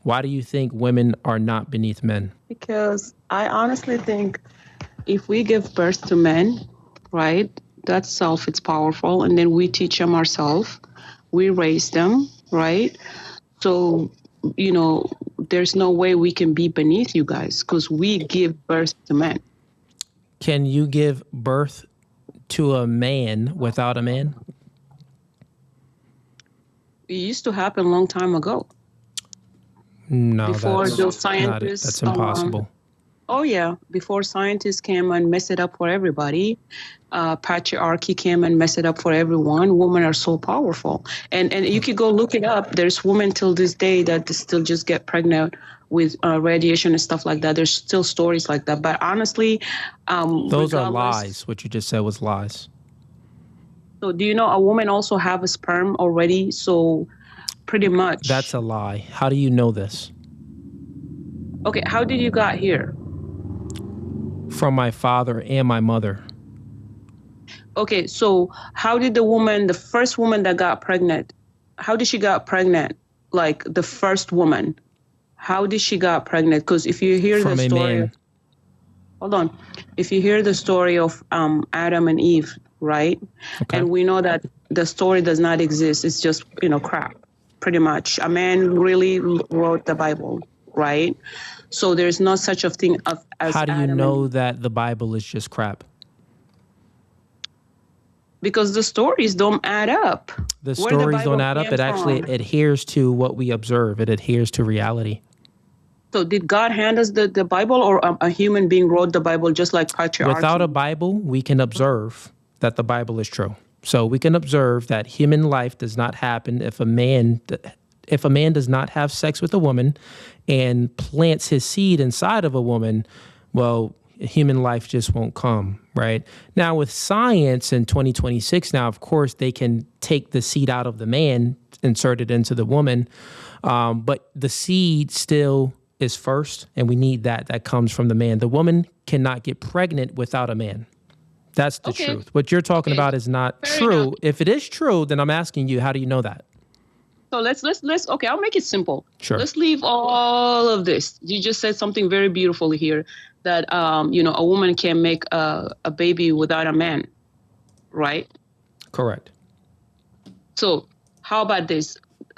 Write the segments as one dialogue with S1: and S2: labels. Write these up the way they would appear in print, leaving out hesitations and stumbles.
S1: Why do you think women are not beneath men?
S2: Because I honestly think if we give birth to men, right, that self it's powerful, and then we teach them ourselves, we raise them, right? So, there's no way we can be beneath you guys because we give birth to men.
S1: Can you give birth to a man without a man?
S2: It used to happen a long time ago.
S1: No,
S2: Before those scientists,
S1: that's impossible.
S2: Oh yeah, before scientists came and messed it up for everybody, patriarchy came and messed it up for everyone. Women are so powerful, and you could go look it up. There's women till this day that still just get pregnant with radiation and stuff like that. There's still stories like that. But honestly,
S1: those are lies. What you just said was lies.
S2: So do you know a woman also have a sperm already? So pretty much.
S1: That's a lie. How do you know this?
S2: Okay, how did you got here?
S1: From my father and my mother.
S2: Okay, so how did the first woman that got pregnant, how did she got pregnant? Like the first woman, how did she got pregnant? Because if you hear the story, hold on, if you hear the story of Adam and Eve, right? Okay. And we know that the story does not exist. It's just, crap, pretty much. A man really wrote the Bible, right? So there's no such a thing as
S1: How do you know that the Bible is just crap?
S2: Because the stories don't add up.
S1: The stories don't add up. It actually adheres to what we observe. It adheres to reality.
S2: So did God hand us the Bible, or a human being wrote the Bible just like patriarchy?
S1: Without a Bible, we can observe that the Bible is true. So we can observe that human life does not happen if a man does not have sex with a woman and plants his seed inside of a woman. Well, human life just won't come, right? Now with science in 2026 now, of course, they can take the seed out of the man, insert it into the woman, but the seed still is first, and we need that comes from the man. The woman cannot get pregnant without a man. That's the truth. What you're talking about is not true. Enough. If it is true, then I'm asking you, how do you know that?
S2: So let's okay, I'll make it simple.
S1: Sure.
S2: Let's leave all of this. You just said something very beautiful here, that a woman can make a baby without a man, right?
S1: Correct.
S2: So how about this?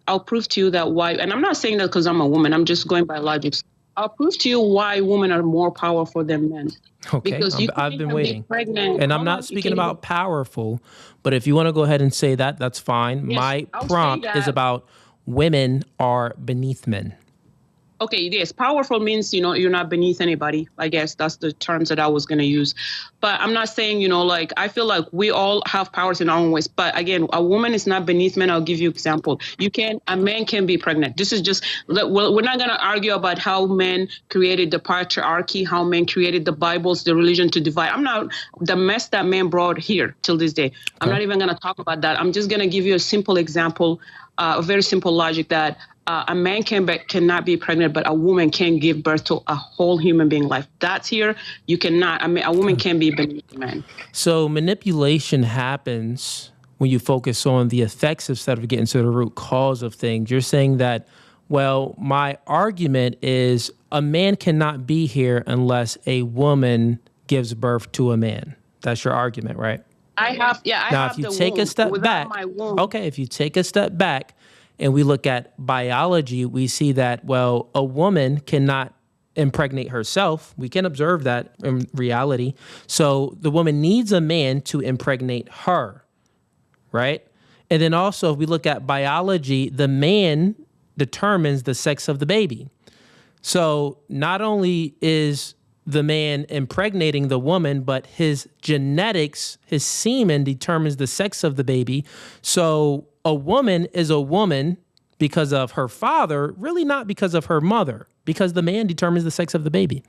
S2: I'll prove to you that why, and I'm not saying that because I'm a woman, I'm just going by logic. I'll prove to you why women are more powerful than men.
S1: Okay, because I've been waiting. And I'm not speaking about powerful, but if you want to go ahead and say that, that's fine. Yes, my prompt is about women are beneath men.
S2: Okay, yes, powerful means, you're not beneath anybody. I guess that's the terms that I was going to use. But I'm not saying, I feel like we all have powers in our own ways. But again, a woman is not beneath men. I'll give you an example. A man can be pregnant. This is just, we're not going to argue about how men created the patriarchy, how men created the Bibles, the religion to divide. The mess that men brought here till this day. I'm not even going to talk about that. I'm just going to give you a simple example, a very simple logic that a man cannot be pregnant, but a woman can give birth to a whole human being life. That's here. You cannot. A woman can be beneath a man.
S1: So manipulation happens when you focus on the effects instead of getting to the root cause of things. You're saying that, well, my argument is a man cannot be here unless a woman gives birth to a man. That's your argument, right?
S2: Now,
S1: if you take a step back, if you take a step back, and we look at biology, we see that, well, a woman cannot impregnate herself. We can observe that in reality. So the woman needs a man to impregnate her, right? And then also, if we look at biology, the man determines the sex of the baby. So not only is the man impregnating the woman, but his genetics, his semen determines the sex of the baby. So a woman is a woman because of her father, really not because of her mother, because the man determines the sex of the baby.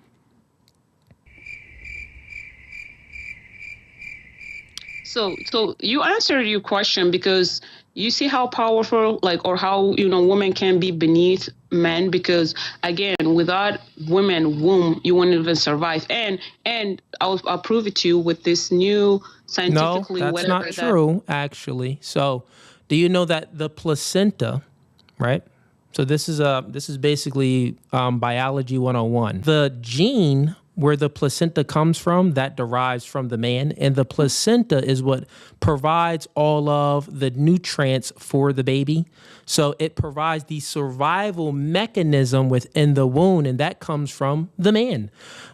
S2: So you answered your question, because you see how powerful, or how, women can be beneath men, because again, without women womb, you wouldn't even survive. And I'll prove it to you with this new scientifically.
S1: No, that's not true, actually. So do you know that the placenta, right? So this is basically biology 101. The gene where the placenta comes from, that derives from the man, and the placenta is what provides all of the nutrients for the baby. So it provides the survival mechanism within the womb, and that comes from the man.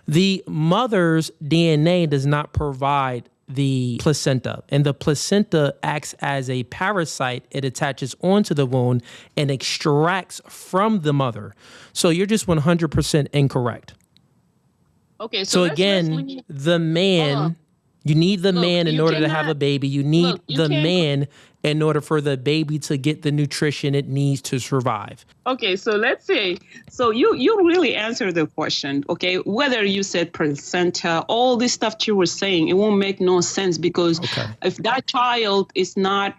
S1: The mother's DNA does not provide the placenta, and the placenta acts as a parasite. It attaches onto the womb and extracts from the mother. So you're just 100% incorrect.
S2: Okay,
S1: so again, the man, you need the man in order to have a baby. You need the man in order for the baby to get the nutrition it needs to survive.
S2: Okay, so let's say, so you really answered the question, okay? Whether you said placenta, all this stuff you were saying, it won't make no sense, because if that child is not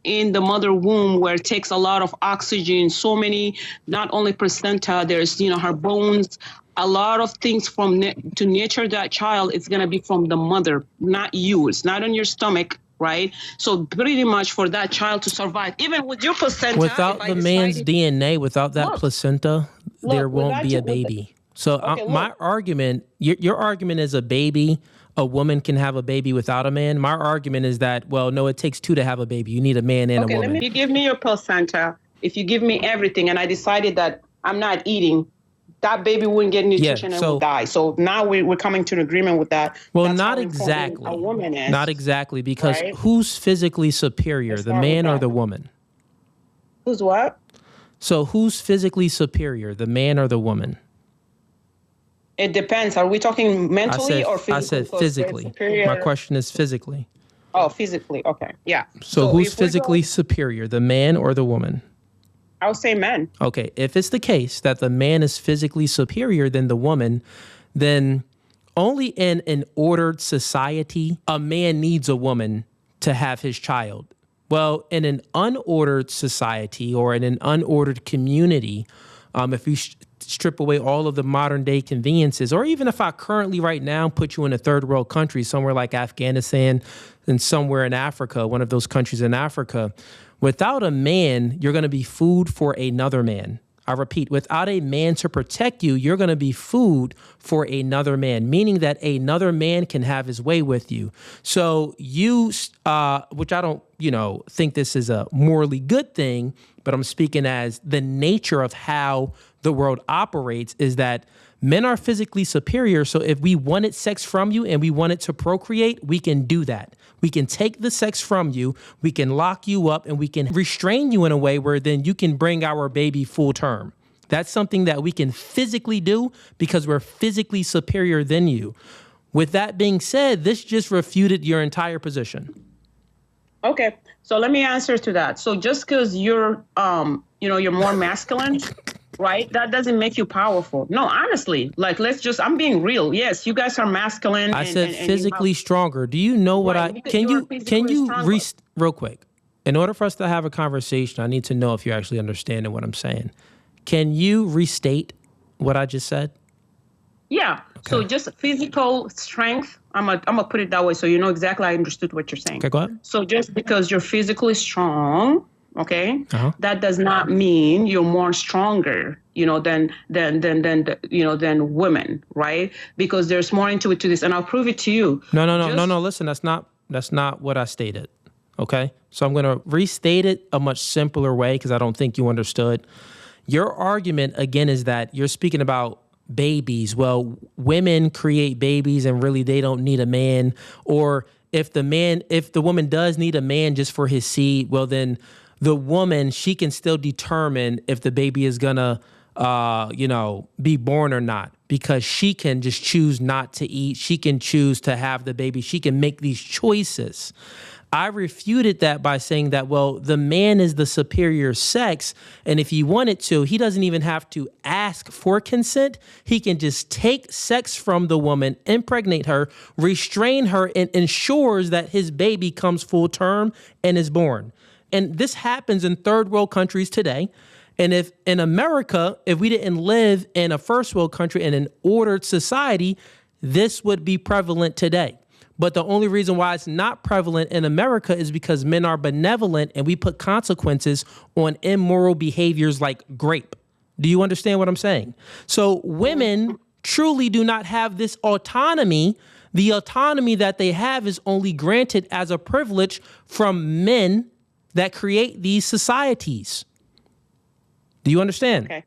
S2: in the mother womb, where it takes a lot of oxygen, so many, not only placenta, there's, her bones, a lot of things to nurture that child, it's going to be from the mother, not you. It's not in your stomach, right? So pretty much for that child to survive, even with your placenta.
S1: Without the man's DNA, without that placenta, there won't be a baby. So my argument, your argument is a woman can have a baby without a man. My argument is that, well, no, it takes two to have a baby. You need a man and a woman.
S2: If you give me your placenta, if you give me everything, and I decided that I'm not eating, that baby wouldn't get nutrition and will die. So now we're coming to an agreement with that.
S1: Well,
S2: that's
S1: not exactly.
S2: A woman is.
S1: Not exactly, because who's physically superior, the man or the woman?
S2: Who's what?
S1: So who's physically superior, the man or the woman?
S2: It depends. Are we talking mentally or physically?
S1: I said physically. My question is physically.
S2: Oh, physically. Okay. Yeah.
S1: So who's physically superior, the man or the woman?
S2: I would say men.
S1: Okay, if it's the case that the man is physically superior than the woman, then only in an ordered society, a man needs a woman to have his child. Well, in an unordered society or in an unordered community, if you strip away all of the modern day conveniences, or even if I currently right now put you in a third world country, somewhere like Afghanistan and somewhere in Africa, one of those countries in Africa, without a man, you're going to be food for another man. I repeat, without a man to protect you, you're going to be food for another man, meaning that another man can have his way with you. So you, which I don't, think this is a morally good thing, but I'm speaking as the nature of how the world operates, is that men are physically superior. So if we wanted sex from you and we wanted to procreate, we can do that. We can take the sex from you, we can lock you up, and we can restrain you in a way where then you can bring our baby full term. That's something that we can physically do because we're physically superior than you. With that being said, this just refuted your entire position.
S2: Okay, so let me answer to that. So just because you're, you're more masculine, right? That doesn't make you powerful. No, honestly, I'm being real. Yes, you guys are masculine.
S1: I said physically stronger. Do you know what real quick, in order for us to have a conversation, I need to know if you're actually understanding what I'm saying. Can you restate what I just said?
S2: Yeah. Okay. So just physical strength. I'm gonna put it that way so you know exactly I understood what you're saying.
S1: Okay, go ahead.
S2: So just because you're physically strong, okay, that does not mean you're more stronger, than women, right? Because there's more into it to this, and I'll prove it to you.
S1: No. Listen, that's not what I stated. Okay, so I'm gonna restate it a much simpler way because I don't think you understood. Your argument again is that you're speaking about babies. Well, women create babies and really they don't need a man. Or if the woman does need a man just for his seed, well then the woman, she can still determine if the baby is gonna be born or not, because she can just choose not to eat. She can choose to have the baby. She can make these choices. I refuted that by saying that, well, the man is the superior sex, and if he wanted to, he doesn't even have to ask for consent. He can just take sex from the woman, impregnate her, restrain her, and ensures that his baby comes full term and is born. And this happens in third world countries today. And if in America, if we didn't live in a first world country in an ordered society, this would be prevalent today. But the only reason why it's not prevalent in America is because men are benevolent and we put consequences on immoral behaviors like grape. Do you understand what I'm saying? So women truly do not have this autonomy. The autonomy that they have is only granted as a privilege from men that create these societies. Do you understand?
S2: Okay.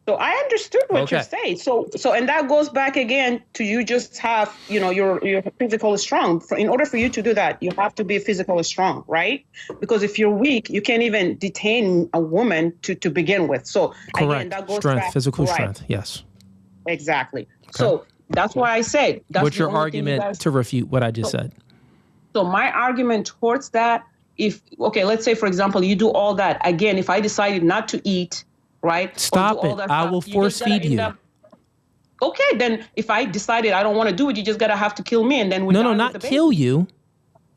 S2: So I understood what you're saying. So, and that goes back again to you just have, you're physically strong. In order for you to do that, you have to be physically strong, right? Because if you're weak, you can't even detain a woman to begin with. So
S1: correct.
S2: Again, that goes
S1: strength,
S2: back,
S1: physical strength. Yes.
S2: Exactly. Okay. So that's why I said.
S1: What's your argument to refute what I just said?
S2: So my argument towards that, let's say, for example, you do all that. Again, if I decided not to eat, right?
S1: Stop it. I will force feed you.
S2: Okay, then if I decided I don't want to do it, you just have to kill me, and then
S1: not kill you.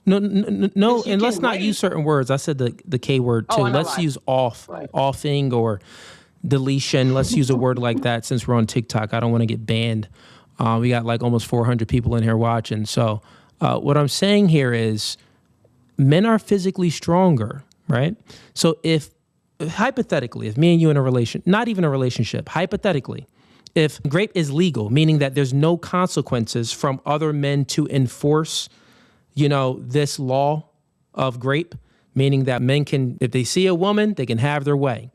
S1: No, and let's not use certain words. I said the K word too. Let's use offing or deletion. Let's use a word like that since we're on TikTok. I don't want to get banned. We got like almost 400 people in here watching. So what I'm saying here is men are physically stronger, right? So hypothetically, if me and you in a not even a relationship, hypothetically, if grape is legal, meaning that there's no consequences from other men to enforce, this law of grape, meaning that men can, if they see a woman, they can have their way.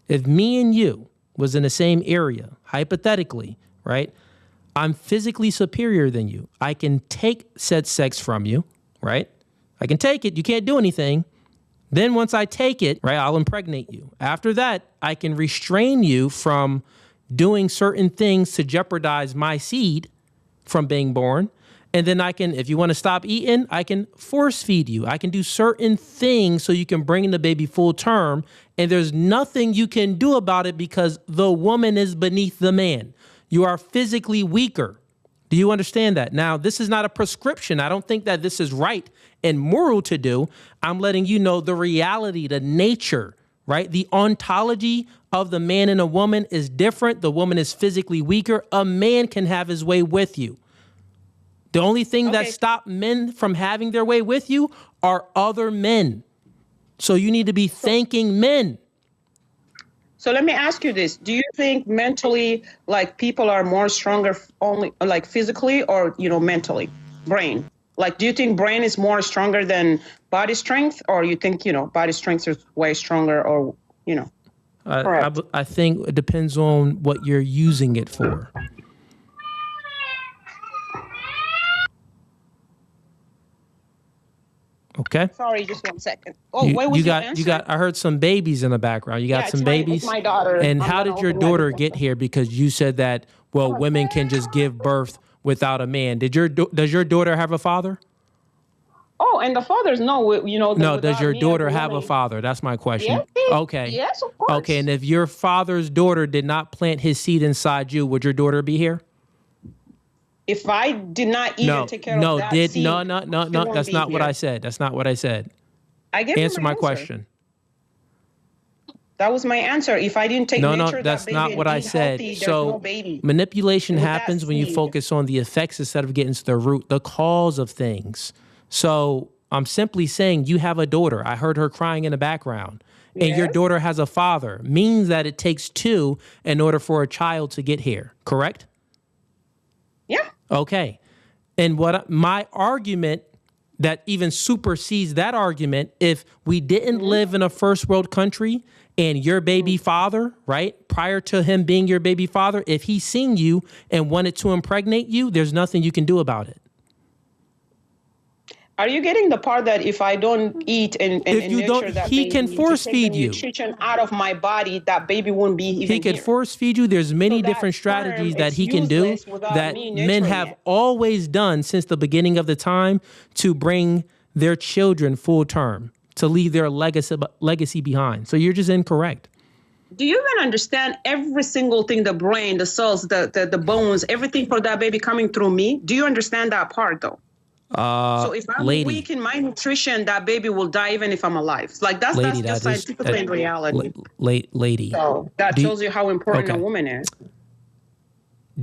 S1: If me and you was in the same area, hypothetically, right? I'm physically superior than you. I can take said sex from you, right? I can take it. You can't do anything. Then once I take it, right, I'll impregnate you. After that, I can restrain you from doing certain things to jeopardize my seed from being born. And then I can, if you want to stop eating, I can force feed you. I can do certain things so you can bring the baby full term. And there's nothing you can do about it because the woman is beneath the man. You are physically weaker. Do you understand that? Now, this is not a prescription. I don't think that this is right and moral to do. I'm letting you know the reality, the nature, right? The ontology of the man and a woman is different. The woman is physically weaker. A man can have his way with you. The only thing that stops men from having their way with you are other men. So you need to be thanking men.
S2: So let me ask you this. Do you think mentally, like people are more stronger only like physically or, mentally, brain? Like, do you think brain is more stronger than body strength, or you think, body strength is way stronger or,
S1: I think it depends on what you're using it for. Okay.
S2: Sorry, just 1 second. Oh, wait,
S1: you got. I heard some babies in the background. You got some babies.
S2: It's my daughter.
S1: And how did your daughter get here? Because you said that women can just give birth without a man. Does your daughter have a father?
S2: Oh, and the fathers know.
S1: No, does your daughter have a father? That's my question.
S2: Yes,
S1: okay.
S2: Yes, of course.
S1: Okay, and if your father's daughter did not plant his seed inside you, would your daughter be here?
S2: If I did not even take care of that seed,
S1: no. That's not what I said. That's not what I said. Answer my question.
S2: That was my answer. If I didn't take
S1: no, that's not what I said. So manipulation happens when you focus on the effects instead of getting to the root, the cause of things. So I'm simply saying you have a daughter. I heard her crying in the background. And your daughter has a father. Means that it takes two in order for a child to get here. Correct?
S2: Yeah.
S1: Okay. And what my argument that even supersedes that argument, if we didn't live in a first world country and your baby father, right, prior to him being your baby father, if he seen you and wanted to impregnate you, there's nothing you can do about it.
S2: Are you getting the part that if I don't eat and
S1: if you don't, that he can force feed you
S2: nutrition out of my body, that baby won't be even
S1: He can force feed you. There's many different strategies that he can do that men have always done since the beginning of the time to bring their children full term, to leave their legacy behind. So you're just incorrect.
S2: Do you even understand every single thing, the brain, the cells, the bones, everything for that baby coming through me? Do you understand that part though? So if I'm weak in my nutrition, that baby will die even if I'm alive. Like that's just scientifically in reality.
S1: Lady.
S2: So that shows you how important a woman is.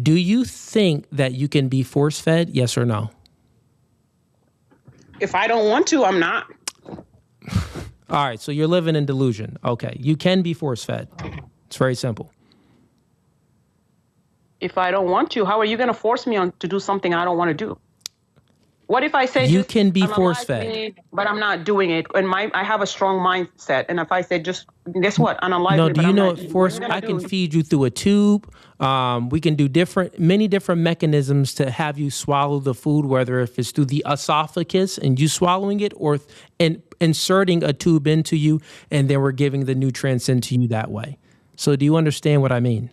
S1: Do you think that you can be force fed? Yes or no?
S2: If I don't want to, I'm not.
S1: All right, so you're living in delusion. Okay, you can be force-fed. It's very simple.
S2: If I don't want to, how are you going to force me to do something I don't want to do? What if I say
S1: you can be force-fed,
S2: but I'm not doing it, and I have a strong mindset, and if I say just guess what, unalive
S1: no,
S2: me,
S1: do you know force? I can feed you through a tube. We can do many different mechanisms to have you swallow the food, whether if it's through the esophagus and you swallowing it, or inserting a tube into you, and then we're giving the nutrients into you that way. So, do you understand what I mean?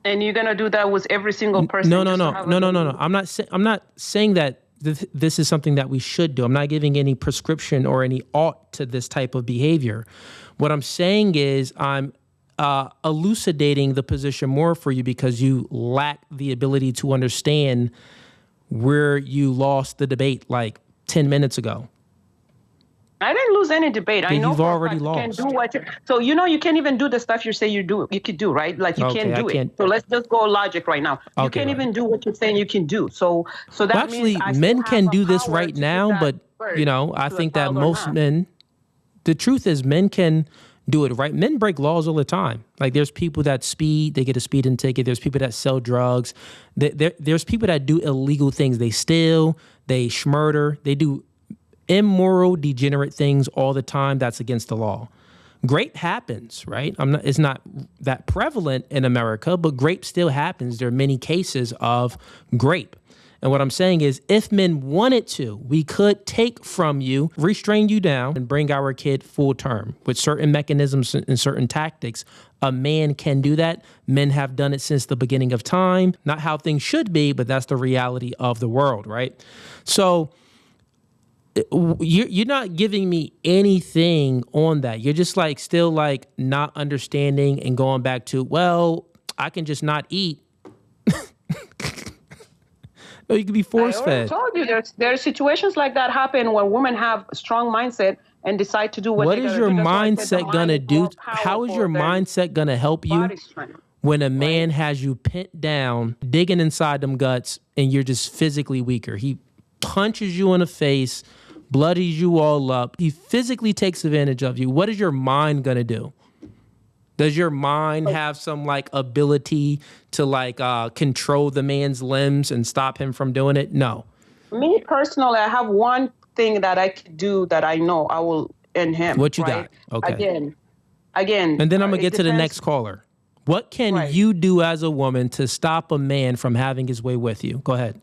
S2: And you're gonna do that with every single person?
S1: No. I'm not saying that this is something that we should do. I'm not giving any prescription or any ought to this type of behavior. What I'm saying is I'm elucidating the position more for you because you lack the ability to understand where you lost the debate like 10 minutes ago.
S2: I didn't lose any debate. I know
S1: you've already lost.
S2: You can do so you can't even do the stuff you say you could do, right? Like you can't do it. So let's just go logic right now. You can't even do what you're saying you can do. So that
S1: actually,
S2: means
S1: men can do this right now, but I think that most men, the truth is men can do it right. Men break laws all the time. Like there's people that speed, they get a speeding ticket. There's people that sell drugs. There's people that do illegal things. They steal, they schmurder, they do immoral, degenerate things all the time. That's against the law. Grape happens, right? It's not that prevalent in America, but grape still happens. There are many cases of grape. And what I'm saying is if men wanted to, we could take from you, restrain you down, and bring our kid full term with certain mechanisms and certain tactics. A man can do that. Men have done it since the beginning of time. Not how things should be, but that's the reality of the world, right? So you're not giving me anything on that. You're just like still like not understanding and going back to, well, I can just not eat. No, you can be force-fed.
S2: I told you there are situations like that happen where women have a strong mindset and decide to do what
S1: is your mindset gonna do? How is your mindset gonna help you when a man has you pinned down, digging inside them guts, and you're just physically weaker? He punches you in the face, bloodies you all up. He physically takes advantage of you. What is your mind gonna do? Does your mind have some like ability to like control the man's limbs and stop him from doing it? No.
S2: Me personally, I have one thing that I could do that I know I will end him.
S1: What you got? Okay.
S2: Again.
S1: And then I'm gonna get to the next caller. What can you do as a woman to stop a man from having his way with you? Go ahead.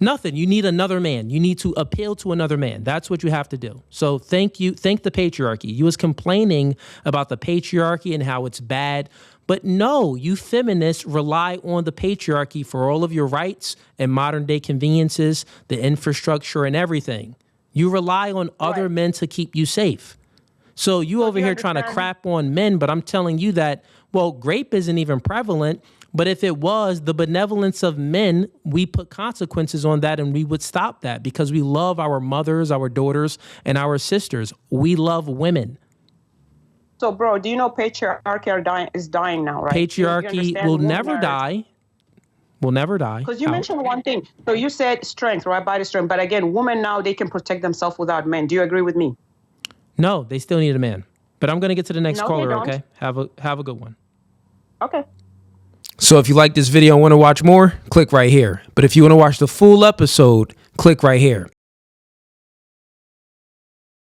S1: Nothing. You need another man. You need to appeal to another man. That's what you have to do. So thank the patriarchy. You was complaining about the patriarchy and how it's bad. But no, you feminists rely on the patriarchy for all of your rights and modern day conveniences, the infrastructure and everything. You rely on other men to keep you safe. So you over here trying to crap on men, but I'm telling you that, well, grape isn't even prevalent. But if it was, the benevolence of men, we put consequences on that and we would stop that because we love our mothers, our daughters, and our sisters. We love women.
S2: So, bro, do you know patriarchy is dying now, right?
S1: Patriarchy will never die. Will never die.
S2: Because you mentioned one thing. So you said strength, right? Body strength. But again, women now, they can protect themselves without men. Do you agree with me?
S1: No, they still need a man. But I'm going to get to the next caller, okay? Have a good one.
S2: Okay.
S1: So if you like this video and want to watch more, click right here. But if you want to watch the full episode, click right here.